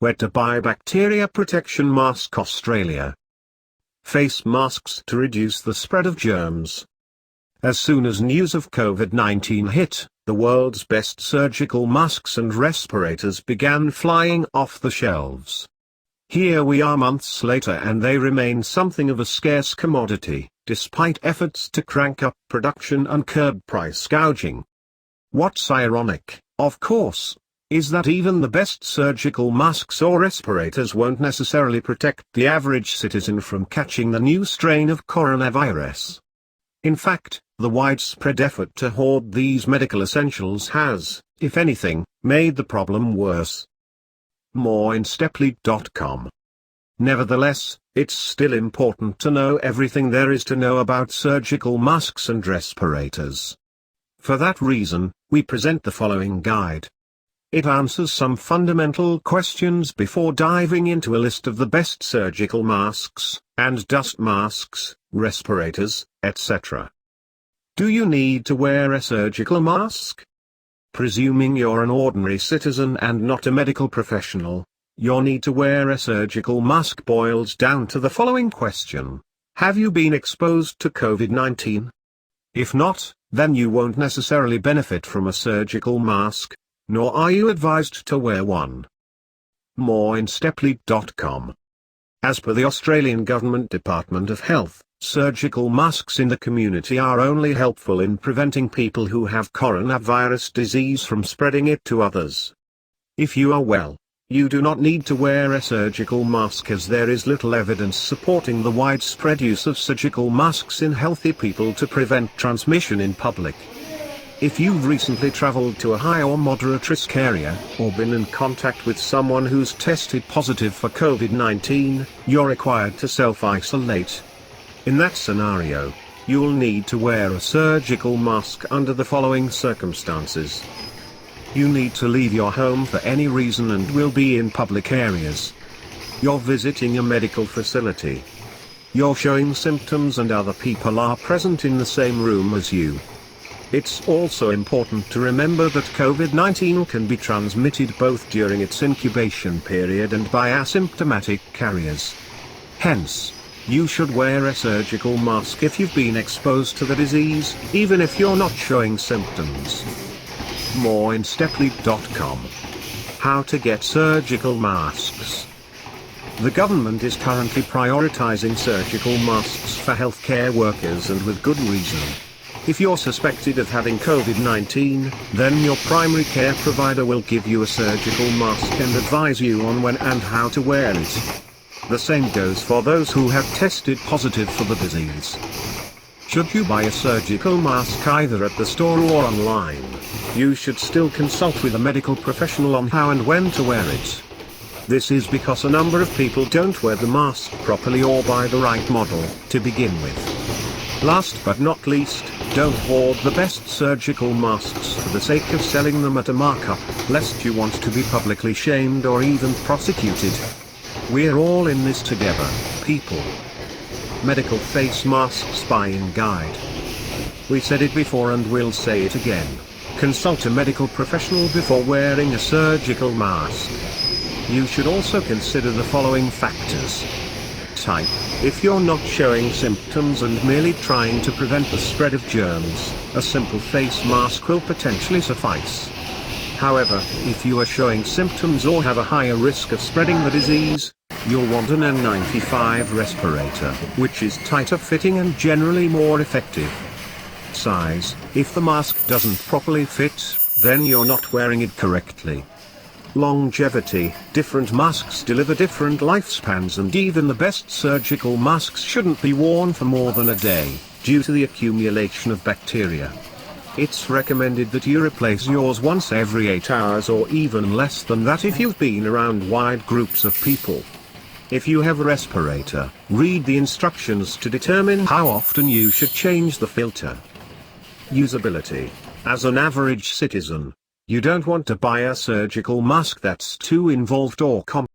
Where to buy bacteria protection mask Australia. Face masks to reduce the spread of germs. As soon as news of COVID-19 hit, the world's best surgical masks and respirators began flying off the shelves. Here we are months later and they remain something of a scarce commodity, despite efforts to crank up production and curb price gouging. What's ironic, of course, is that even the best surgical masks or respirators won't necessarily protect the average citizen from catching the new strain of coronavirus. In fact, the widespread effort to hoard these medical essentials has, if anything, made the problem worse. More in steplead.com. Nevertheless, it's still important to know everything there is to know about surgical masks and respirators. For that reason, we present the following guide. It answers some fundamental questions before diving into a list of the best surgical masks, and dust masks, respirators, etc. Do you need to wear a surgical mask? Presuming you're an ordinary citizen and not a medical professional, your need to wear a surgical mask boils down to the following question. Have you been exposed to COVID-19? If not, then you won't necessarily benefit from a surgical mask, nor are you advised to wear one. More in steplead.com. As per the Australian Government Department of Health, surgical masks in the community are only helpful in preventing people who have coronavirus disease from spreading it to others. If you are well, you do not need to wear a surgical mask as there is little evidence supporting the widespread use of surgical masks in healthy people to prevent transmission in public. If you've recently traveled to a high or moderate risk area, or been in contact with someone who's tested positive for COVID-19, you're required to self-isolate. In that scenario, you'll need to wear a surgical mask under the following circumstances. You need to leave your home for any reason and will be in public areas. You're visiting a medical facility. You're showing symptoms and other people are present in the same room as you. It's also important to remember that COVID-19 can be transmitted both during its incubation period and by asymptomatic carriers. Hence, you should wear a surgical mask if you've been exposed to the disease, even if you're not showing symptoms. More in steplead.com. How to get surgical masks. The government is currently prioritizing surgical masks for healthcare workers and with good reason. If you're suspected of having COVID-19, then your primary care provider will give you a surgical mask and advise you on when and how to wear it. The same goes for those who have tested positive for the disease. Should you buy a surgical mask either at the store or online, you should still consult with a medical professional on how and when to wear it. This is because a number of people don't wear the mask properly or buy the right model to begin with. Last but not least, don't hoard the best surgical masks for the sake of selling them at a markup, lest you want to be publicly shamed or even prosecuted. We're all in this together, people. Medical face masks buying guide. We said it before and we'll say it again. Consult a medical professional before wearing a surgical mask. You should also consider the following factors. Type. If you're not showing symptoms and merely trying to prevent the spread of germs, a simple face mask will potentially suffice. However, if you are showing symptoms or have a higher risk of spreading the disease, you'll want an N95 respirator, which is tighter fitting and generally more effective. Size. If the mask doesn't properly fit, then you're not wearing it correctly. Longevity. Different masks deliver different lifespans and even the best surgical masks shouldn't be worn for more than a day, due to the accumulation of bacteria. It's recommended that you replace yours once every 8 hours or even less than that if you've been around wide groups of people. If you have a respirator, read the instructions to determine how often you should change the filter. Usability. As an average citizen, you don't want to buy a surgical mask that's too involved or complex.